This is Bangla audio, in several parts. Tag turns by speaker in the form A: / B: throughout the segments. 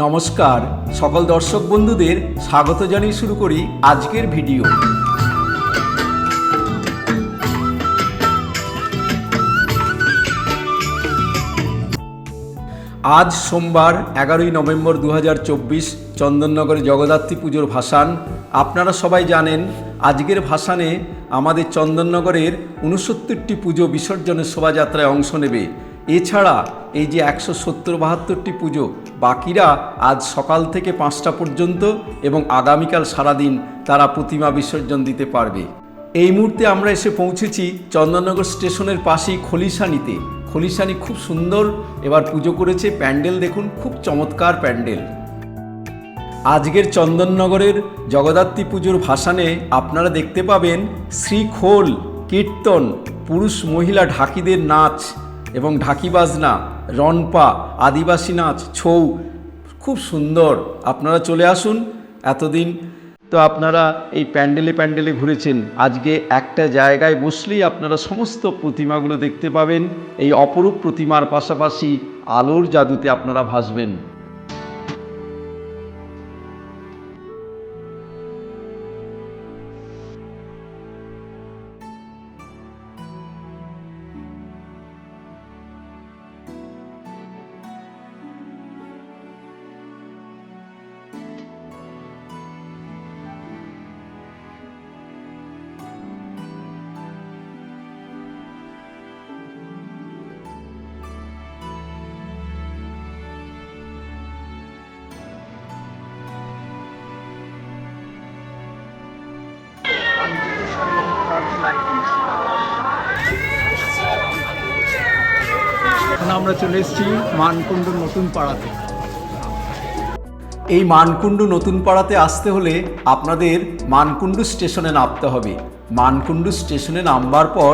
A: নমস্কার সকল দর্শক বন্ধুদের স্বাগত জানিয়ে শুরু করি আজকের ভিডিও। আজ সোমবার 11ই নভেম্বর 2024 চন্দননগরে জগদ্ধাত্রী পুজোর ভাসান। আপনারা সবাই জানেন আজকের ভাসানে আমাদের চন্দননগরের 69টি পুজো বিসর্জনের শোভাযাত্রায় অংশ নেবে। এছাড়া এই যে 170-72টি পুজো বাকিরা আজ সকাল থেকে 5টা পর্যন্ত এবং আগামীকাল সারাদিন তারা প্রতিমা বিসর্জন দিতে পারবে। এই মুহূর্তে আমরা এসে পৌঁছেছি চন্দননগর স্টেশনের পাশেই খলিশানিতে। খলিশানি খুব সুন্দর এবার পুজো করেছে। প্যান্ডেল দেখুন, খুব চমৎকার প্যান্ডেল। আজকের চন্দননগরের জগদ্ধাত্রী পুজোর ভাসানে আপনারা দেখতে পাবেন শ্রীখোল, কীর্তন, পুরুষ মহিলা ঢাকিদের নাচ এবং ঢাকি বাজনা, রনপা, আদিবাসী নাচ, ছৌ, খুব সুন্দর। আপনারা চলে আসুন। এতদিন তো আপনারা এই প্যান্ডেলে ঘুরেছেন, আজকে একটা জায়গায় বসলেই আপনারা সমস্ত প্রতিমাগুলো দেখতে পাবেন। এই অপরূপ প্রতিমার পাশাপাশি আলোর জাদুতে আপনারা ভাসবেন। এখন আমরা চলে এসেছি মানকুণ্ডু নতুন পাড়াতে। এই মানকুণ্ডু নতুন পাড়াতে আসতে হলে আপনাদের মানকুণ্ডু স্টেশনে নামতে হবে। মানকুণ্ডু স্টেশনে নামবার পর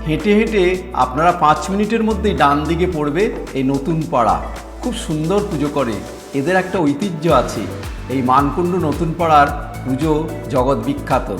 A: হেঁটে হেঁটে আপনারা 5 মিনিটের মধ্যেই ডান দিকে পড়বে এই নতুন পাড়া। খুব সুন্দর পুজো করে, এদের একটা ঐতিহ্য আছে। এই মানকুণ্ডু নতুন পাড়ার পুজো জগৎ বিখ্যাত।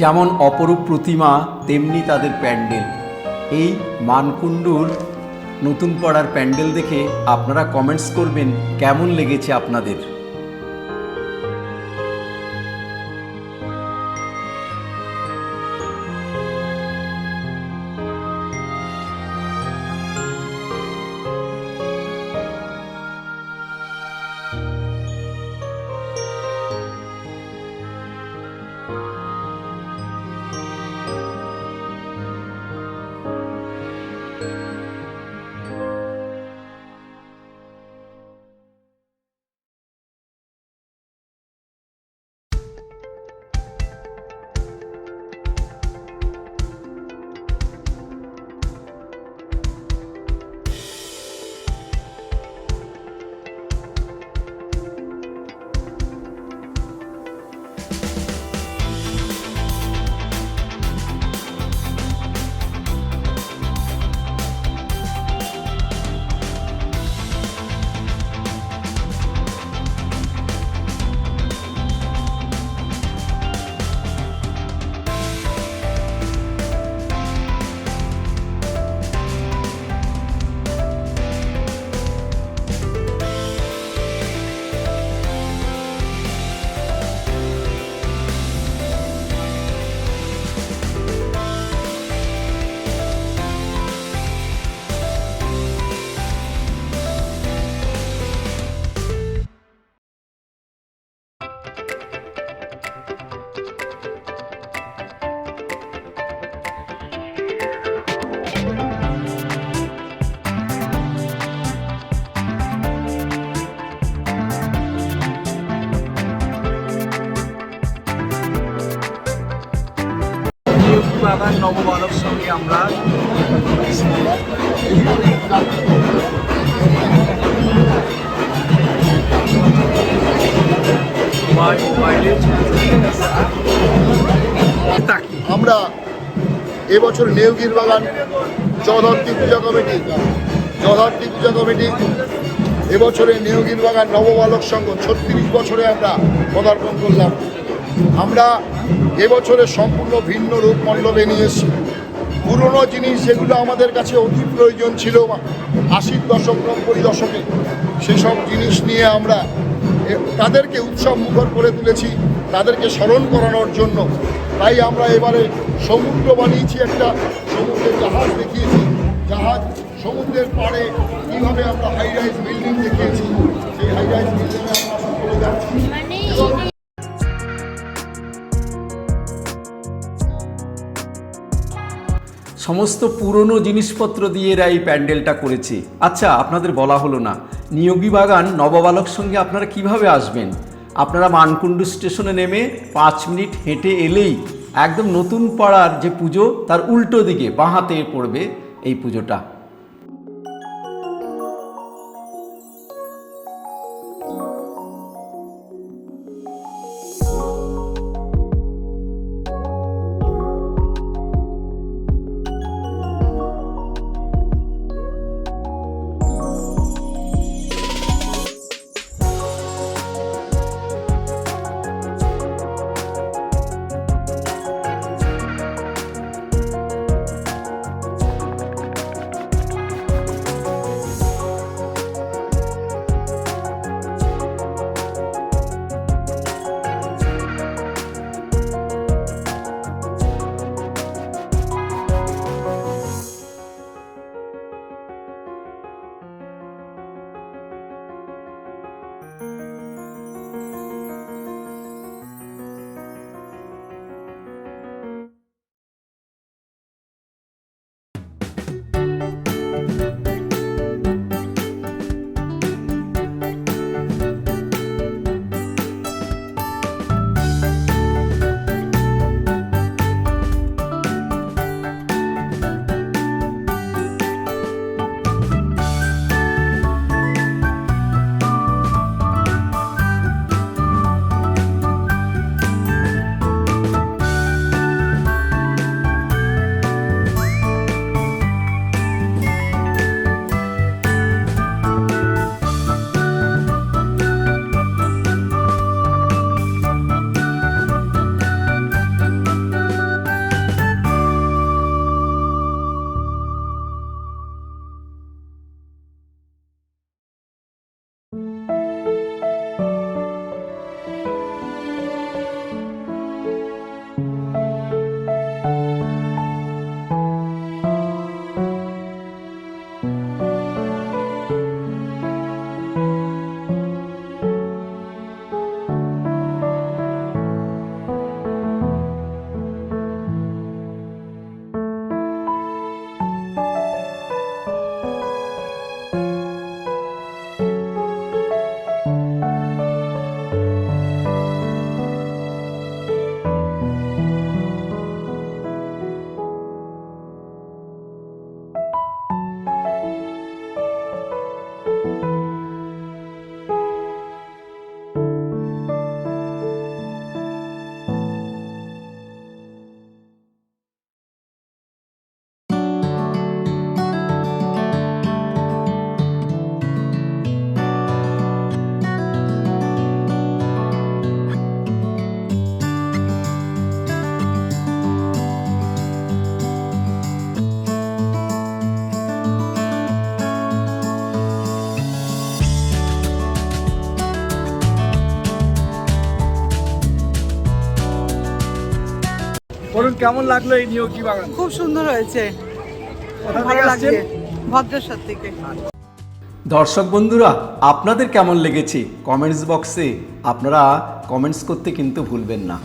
A: যেমন অপরূপ প্রতিমা তেমনি তাদের প্যান্ডেল। এই মানকুণ্ডুর নতুন পাড়ার প্যান্ডেল দেখে আপনারা কমেন্টস করবেন কেমন লেগেছে আপনাদের। বাগান নববালক সঙ্গে আমরা
B: আমরা এবছর নেউগির বাগান জগদ্ধাত্রী পূজা কমিটি এবছরে নেউগির বাগান নববালক সংঘ 36 বছরে আমরা পদার্পণ করলাম। আমরা এবছরে সম্পূর্ণ ভিন্ন রূপ মণ্ডলে নিয়ে এসেছি। পুরনো জিনিস যেগুলো আমাদের কাছে অতি প্রয়োজন ছিল 80 দশক 90 দশকে, সেসব জিনিস নিয়ে আমরা তাদেরকে উৎসব মুখর করে তুলেছি, তাদেরকে স্মরণ করানোর জন্য। তাই আমরা এবারে সমুদ্র বানিয়েছি, একটা সমুদ্রের জাহাজ দেখিয়েছি, জাহাজ সমুদ্রের পাড়ে কীভাবে আমরা হাই রাইজ বিল্ডিং দেখিয়েছি, সেই হাই রাইজ বিল্ডিংয়ে আমরা সকলে যাচ্ছি।
A: সমস্ত পুরনো জিনিসপত্র দিয়ে এরা এই প্যান্ডেলটা করেছে। আচ্ছা, আপনাদের বলা হলো না, নিয়োগী বাগান নববালক সঙ্গে আপনারা কিভাবে আসবেন? আপনারা মানকুণ্ডু স্টেশনে নেমে 5 মিনিট হেঁটে এলেই একদম নতুন পাড়ার যে পুজো তার উল্টো দিকে বাঁ হাতে পড়বে এই পুজোটা।
C: বলুন কেমন লাগলো এই নিয়োগী বাগান?
D: খুব সুন্দর হয়েছে, ভালো লাগছে। ভদ্রেশ্বর থেকে।
A: দর্শক বন্ধুরা, আপনাদের কেমন লেগেছে কমেন্টস বক্সে আপনারা কমেন্টস করতে কিন্তু ভুলবেন না।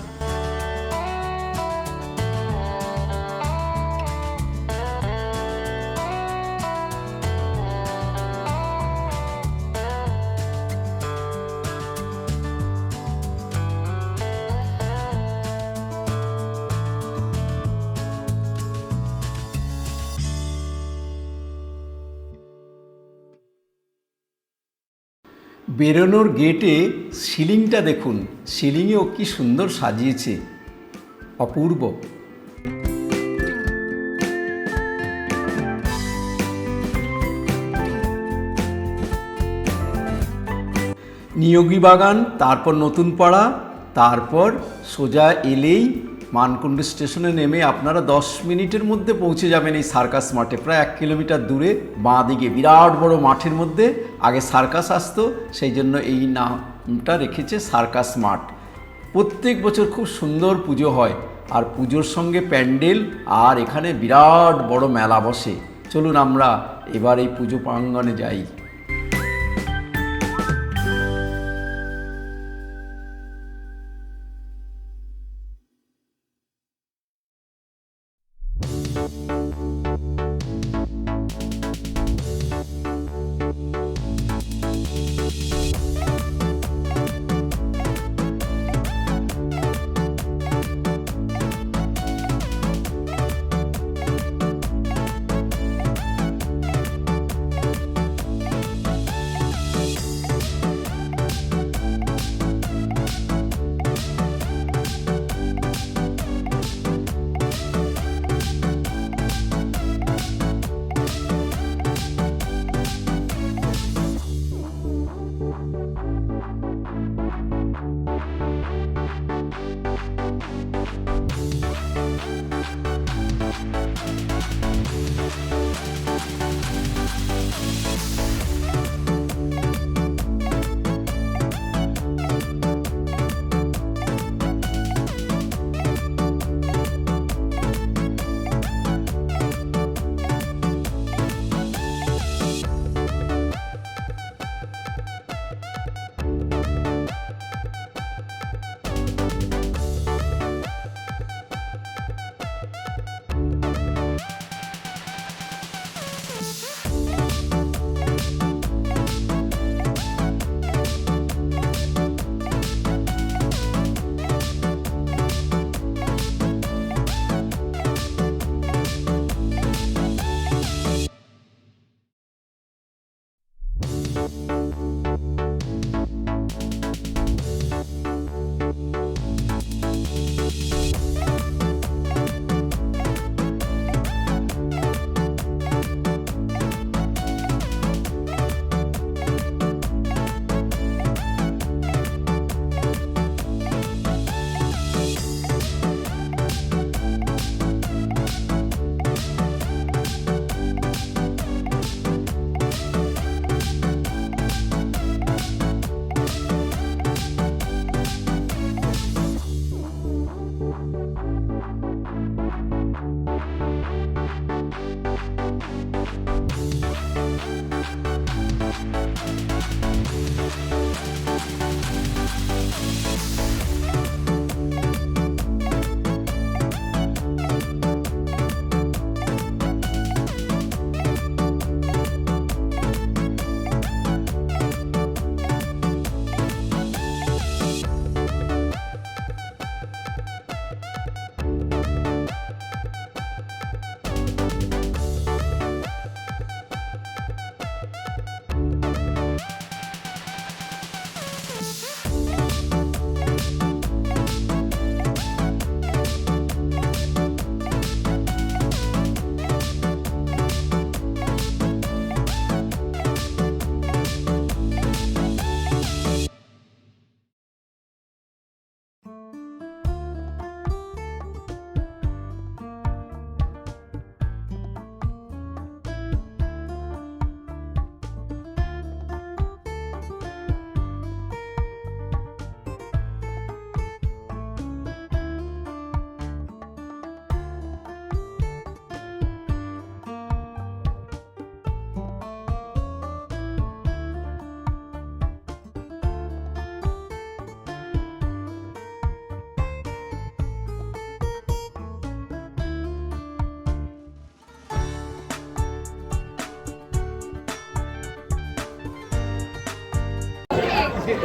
A: বেরোনোর গেটে সিলিংটা দেখুন, সিলিংয়েও কি সুন্দর সাজিয়েছে, অপূর্ব। নিয়োগী বাগান, তারপর নতুন পাড়া, তারপর সোজা এলেই মানকুণ্ডু স্টেশনে নেমে আপনারা 10 মিনিটের মধ্যে পৌঁছে যাবেন এই সার্কাস মাঠে। প্রায় 1 কিলোমিটার দূরে বাঁ দিকে বিরাট বড় মাঠের মধ্যে আগে সার্কাস আসতো, সেই জন্য এই নামটা রেখেছে সার্কাস মাঠ। প্রত্যেক বছর খুব সুন্দর পুজো হয়, আর পুজোর সঙ্গে প্যান্ডেল, আর এখানে বিরাট বড় মেলা বসে। চলুন আমরা এবার এই পুজো প্রাঙ্গণে যাই।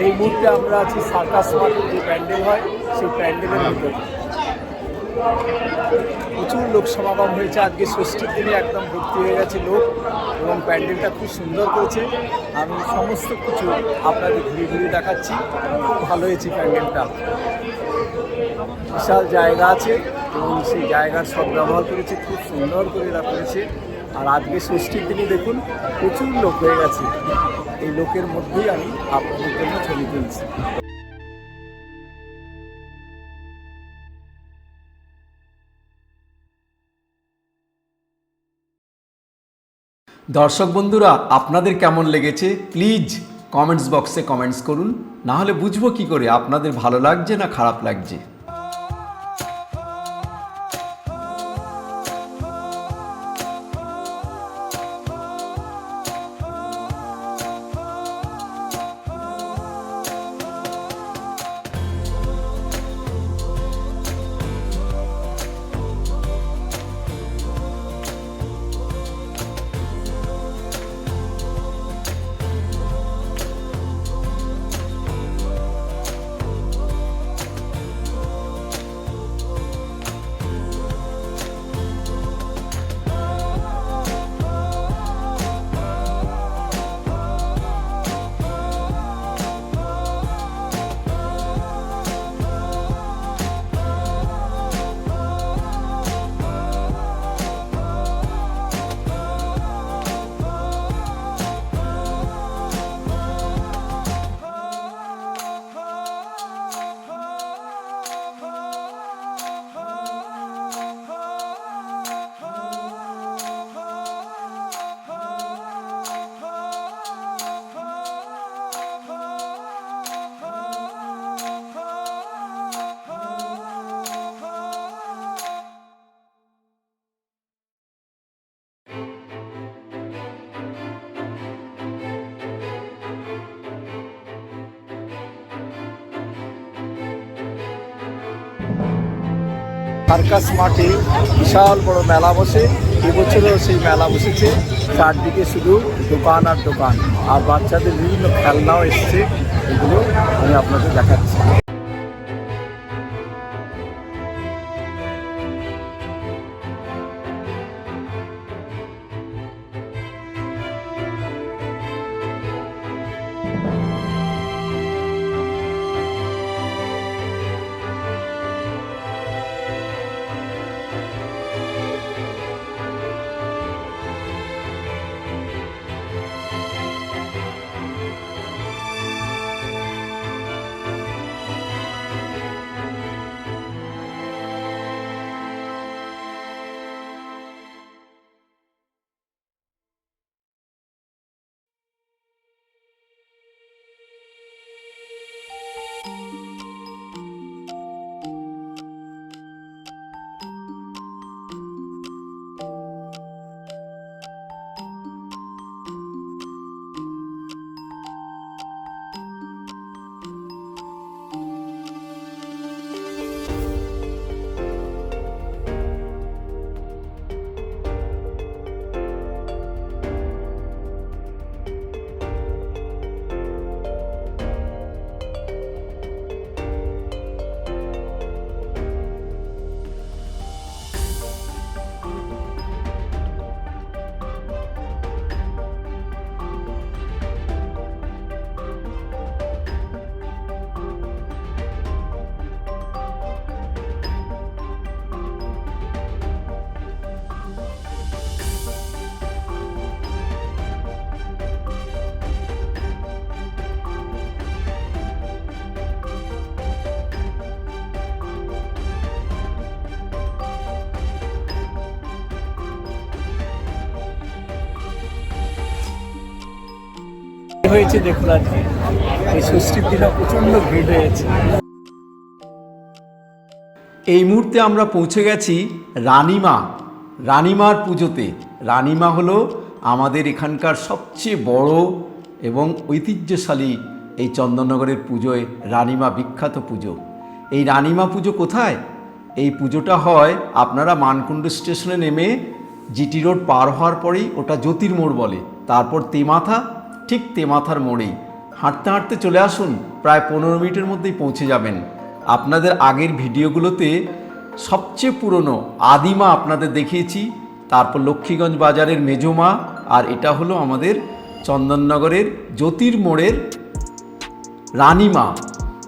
C: এই মুহূর্তে আমরা আছি সার্কাস মাঠে যে প্যান্ডেল হয় সেই প্যান্ডেলের ভিতরে। প্রচুর লোক সমাগম হয়েছে আজকে ষষ্ঠীর দিনে, একদম ভর্তি হয়ে গেছে লোক এবং প্যান্ডেলটা খুব সুন্দর করেছে। আমি সমস্ত কিছু আপনাদের ঘুরে ঘুরে দেখাচ্ছি। ভালো হয়েছে প্যান্ডেলটা, বিশাল জায়গা আছে এবং সেই জায়গার সব ব্যবহার করেছে, খুব সুন্দর করে এরা করেছে। আর আজকে ষষ্ঠীর দিনে দেখুন প্রচুর লোক হয়ে গেছে, এই লোকের মধ্যেই আমি আপনাদের জন্য ছবি তুলছি।
A: দর্শক বন্ধুরা, আপনাদের কেমন লেগেছে প্লিজ কমেন্টস বক্সে কমেন্টস করুন, না হলে বুঝবো কি করে আপনাদের ভালো লাগছে না খারাপ লাগছে।
C: সার্কাস মাঠে বিশাল বড় মেলা বসে, এবছরও সেই মেলা বসেছে। চারদিকে শুধু দোকান আর দোকান, আর বাচ্চাদের বিভিন্ন খেলনাও এসছে, এগুলো আমি আপনাদের দেখাচ্ছি। হয়েছে দেখুন, আজকে এই ষষ্ঠীর দিনে প্রচণ্ড ভিড় হয়েছে।
A: এই মুহূর্তে আমরা পৌঁছে গেছি রানীমার পুজোতে। রানীমা হলো আমাদের এখানকার সবচেয়ে বড় এবং ঐতিহ্যশালী এই চন্দননগরের পুজোয় রানীমা বিখ্যাত পুজো। এই রানীমা পুজো কোথায়? এই পুজোটা হয় আপনারা মানকুণ্ড স্টেশনে নেমে জিটি রোড পার হওয়ার পরেই, ওটা জ্যোতির্মোড় বলে, তারপর তেমাথা, ঠিক তেমাথার মোড়েই হাঁটতে হাঁটতে চলে আসুন, প্রায় 15 মিনিটের মধ্যেই পৌঁছে যাবেন। আপনাদের আগের ভিডিওগুলোতে সবচেয়ে পুরনো আদিমা আপনাদের দেখিয়েছি, তারপর লক্ষ্মীগঞ্জ বাজারের মেজমা, আর এটা হলো আমাদের চন্দননগরের জ্যোতির্মোড়ের রানীমা।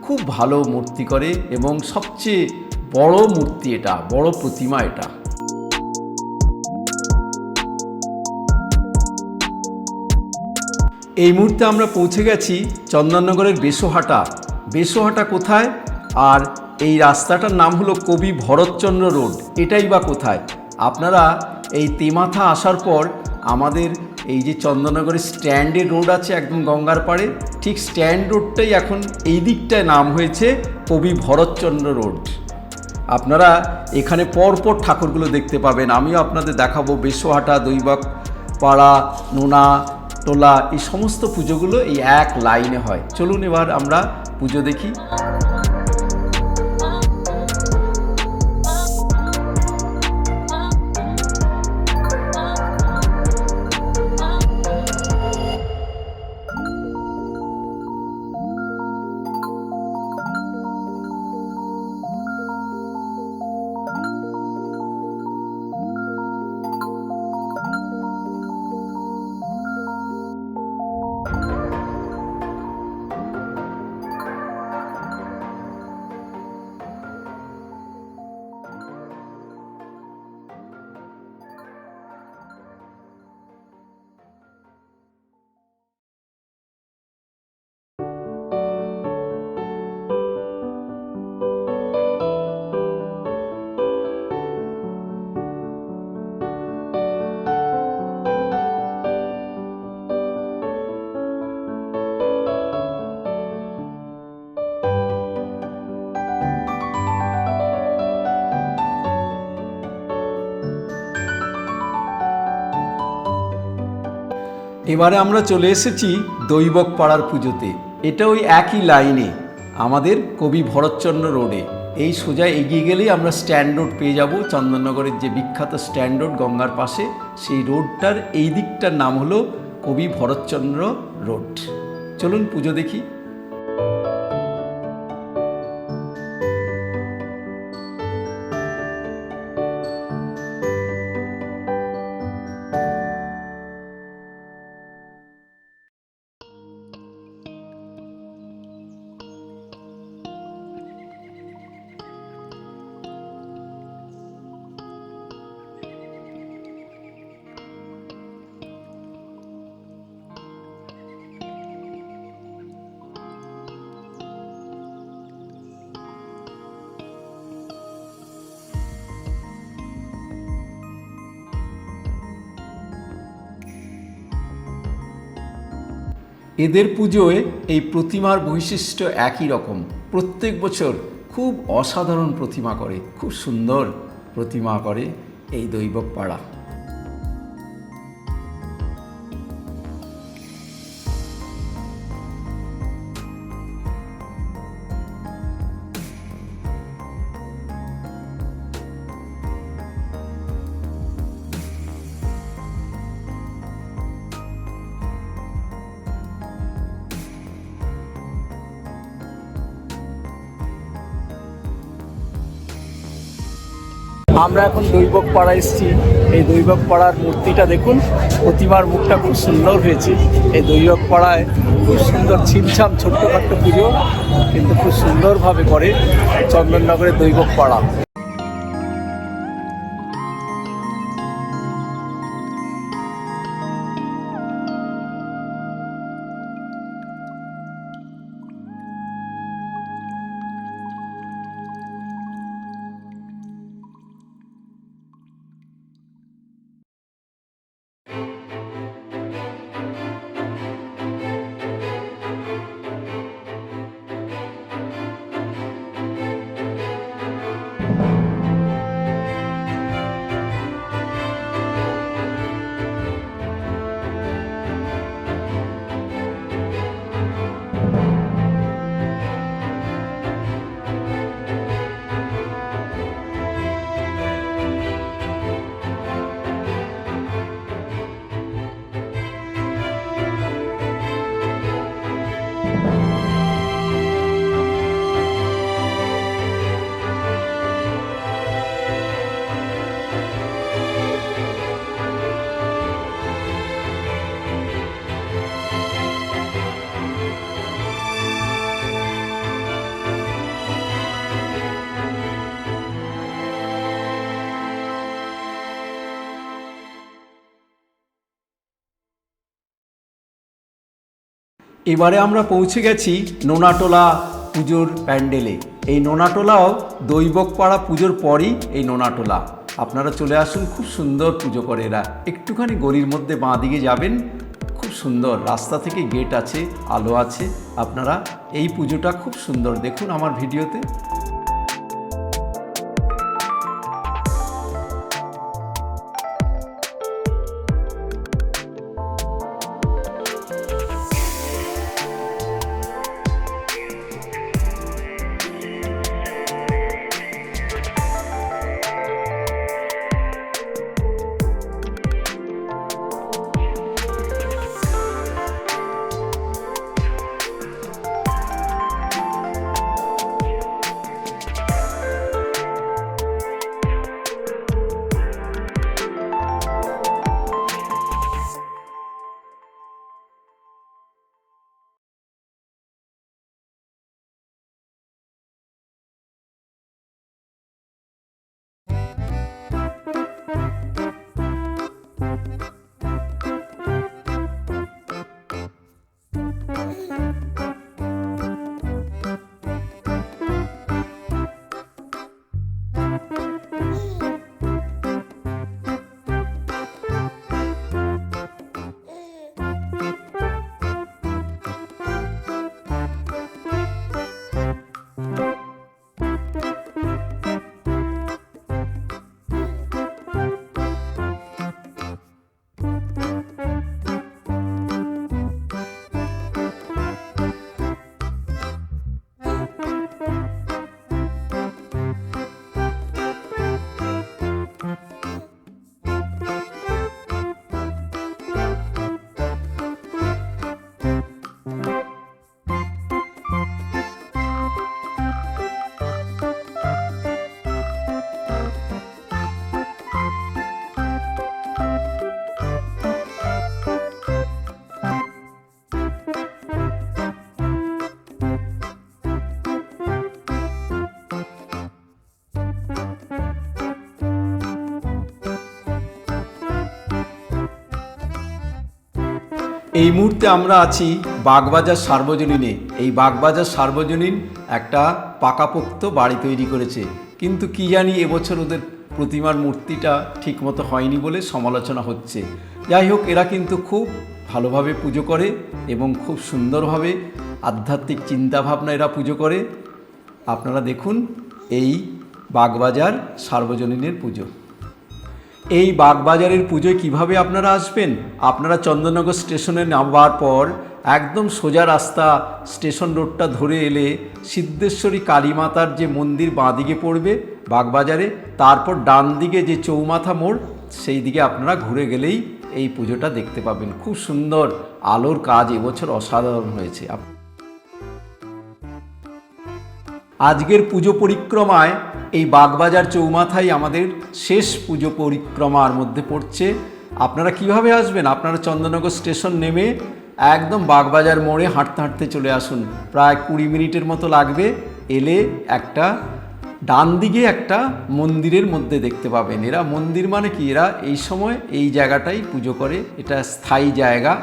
A: খুব ভালো মূর্তি করে এবং সবচেয়ে বড় মূর্তি এটা, বড় প্রতিমা এটা। এই মুহূর্তে আমরা পৌঁছে গেছি চন্দননগরের বেসোহাটা। বেসোহাটা কোথায়? আর এই রাস্তাটার নাম হলো কবি ভরতচন্দ্র রোড। এটাই বা কোথায়? আপনারা এই তেমাথা আসার পর আমাদের এই যে চন্দননগরের স্ট্যান্ডের রোড আছে একদম গঙ্গার পাড়ে, ঠিক স্ট্যান্ড রোডটাই এখন এই দিকটায় নাম হয়েছে কবি ভরতচন্দ্র রোড। আপনারা এখানে পরপর ঠাকুরগুলো দেখতে পাবেন। আমিও আপনাদের দেখাবো। বেসোহাটা, দৈবাক পাড়া, নোনা টোলা, এই সমস্ত পুজোগুলো এই এক লাইনে হয়। চলুন এবার আমরা পুজো দেখি। এবারে আমরা চলে এসেছি দৈবক পাড়ার পুজোতে। এটা ওই একই লাইনে আমাদের কবি ভরতচন্দ্র রোডে। এই সোজা এগিয়ে গেলেই আমরা স্ট্যান্ড রোড পেয়ে যাব। চন্দননগরের যে বিখ্যাত স্ট্যান্ড রোড গঙ্গার পাশে, সেই রোডটার এই দিকটার নাম হলো কবি ভরতচন্দ্র রোড। চলুন পুজো দেখি। এদের পুজোয় এই প্রতিমার বৈশিষ্ট্য একই রকম। প্রত্যেক বছর খুব অসাধারণ প্রতিমা করে, খুব সুন্দর প্রতিমা করে এই দৈবক পাড়া।
C: আমরা এখন দৈবক পাড়া এসেছি। এই দৈবক পাড়ার মূর্তিটা দেখুন, প্রতিমার মুখটা খুব সুন্দর হয়েছে। এই দৈবক পাড়ায় খুব সুন্দর ছিমছাম ছোট্টখাট্ট পুজো, কিন্তু খুব সুন্দরভাবে করে চন্দননগরের দৈবক পাড়া।
A: এবারে আমরা পৌঁছে গেছি নোনাটোলা পুজোর প্যান্ডেলে। এই নোনাটোলাও দৈবকপাড়া পুজোর পরই এই নোনাটোলা। আপনারা চলে আসুন, খুব সুন্দর পুজো করে এরা। একটুখানি গলির মধ্যে বাঁ দিকে যাবেন, খুব সুন্দর রাস্তা থেকে গেট আছে, আলো আছে। আপনারা এই পুজোটা খুব সুন্দর দেখুন আমার ভিডিওতে। এই মুহূর্তে আমরা আছি বাগবাজার সার্বজনীনে। এই বাগবাজার সার্বজনীন একটা পাকাপোক্ত বাড়ি তৈরি করেছে, কিন্তু কি জানি এবছর ওদের প্রতিমার মূর্তিটা ঠিকমতো হয়নি বলে সমালোচনা হচ্ছে। যাই হোক, এরা কিন্তু খুব ভালোভাবে পুজো করে এবং খুব সুন্দরভাবে আধ্যাত্মিক চিন্তাভাবনা এরা পুজো করে। আপনারা দেখুন এই বাগবাজার সার্বজনীনের পুজো। এই বাগবাজারের পুজোয় কিভাবে আপনারা আসবেন? আপনারা চন্দননগর স্টেশনে নামবার পর একদম সোজা রাস্তা স্টেশন রোডটা ধরে এলে সিদ্ধেশ্বরী কালীমাতার যে মন্দির বাঁদিকে পড়বে বাগবাজারে, তারপর ডান দিকে যে চৌমাথা মোড়, সেই দিকে আপনারা ঘুরে গেলেই এই পুজোটা দেখতে পাবেন। খুব সুন্দর আলোর কাজ এবছর অসাধারণ হয়েছে। আজকের পুজো পরিক্রমায় এই বাগবাজার চৌমাথাই আমাদের শেষ পুজো পরিক্রমার মধ্যে পড়ছে। আপনারা কিভাবে আসবেন? আপনারা চন্দননগর স্টেশন নেমে একদম বাগবাজার মোড়ে হাঁটতে হাঁটতে চলে আসুন। প্রায় 20 মিনিটের মতো লাগবে। এলে একটা ডান দিকে একটা মন্দিরের মধ্যে দেখতে পাবেন। এরা মন্দির মানে কি, এরা এই সময় এই জায়গাটাই পুজো করে, এটা স্থায়ী জায়গা।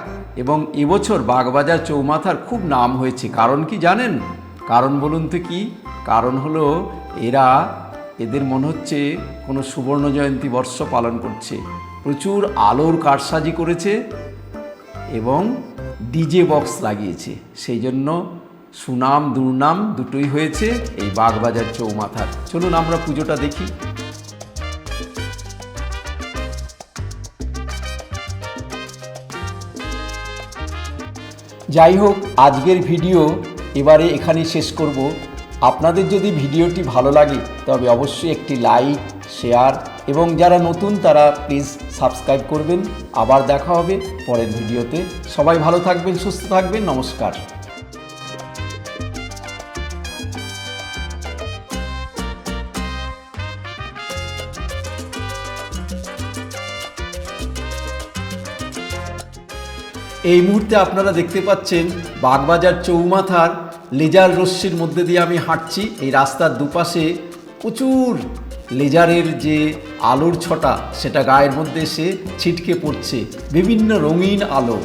A: এবং এবছর বাগবাজার চৌমাথার খুব নাম হয়েছে। কারণ কি জানেন? কারণ বলুন তো কি? কারণ হলো এদের মনে হচ্ছে কোনো সুবর্ণ জয়ন্তী বর্ষ পালন করছে। প্রচুর আলোর কারসাজি করেছে এবং ডিজে বক্স লাগিয়েছে, সেই জন্য সুনাম দুর্নাম দুটোই হয়েছে এই বাগবাজার চৌমাথার। চলুন আমরা পুজোটা দেখি। যাই হোক, আজকের ভিডিও এবারে এখানেই শেষ করব। আপনাদের যদি ভিডিওটি ভালো লাগে তবে অবশ্যই একটি লাইক, শেয়ার এবং যারা নতুন তারা প্লিজ সাবস্ক্রাইব করবেন। আবার দেখা হবে পরের ভিডিওতে। সবাই ভালো থাকবেন, সুস্থ থাকবেন। নমস্কার। এই মুহূর্তে আপনারা দেখতে পাচ্ছেন বাগবাজার চৌমাথার লেজার রশ্মির মধ্যে দিয়ে আমি হাঁটছি। এই রাস্তার দুপাশে প্রচুর লেজারের যে আলোর ছটা সেটা গায়ের মধ্যে এসে ছিটকে পড়ছে, বিভিন্ন রঙিন আলো।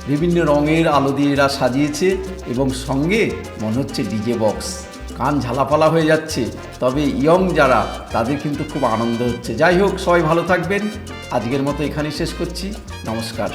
A: বিভিন্ন রঙের আলো দিয়ে এরা সাজিয়েছে এবং সঙ্গে মনে হচ্ছে ডিজে বক্স। কান ঝালাপালা হয়ে যাচ্ছে, তবে ইয়ং যারা তাদের কিন্তু খুব আনন্দ হচ্ছে। যাই হোক, সবাই ভালো থাকবেন। আজকের মতো এখানেই শেষ করছি। নমস্কার।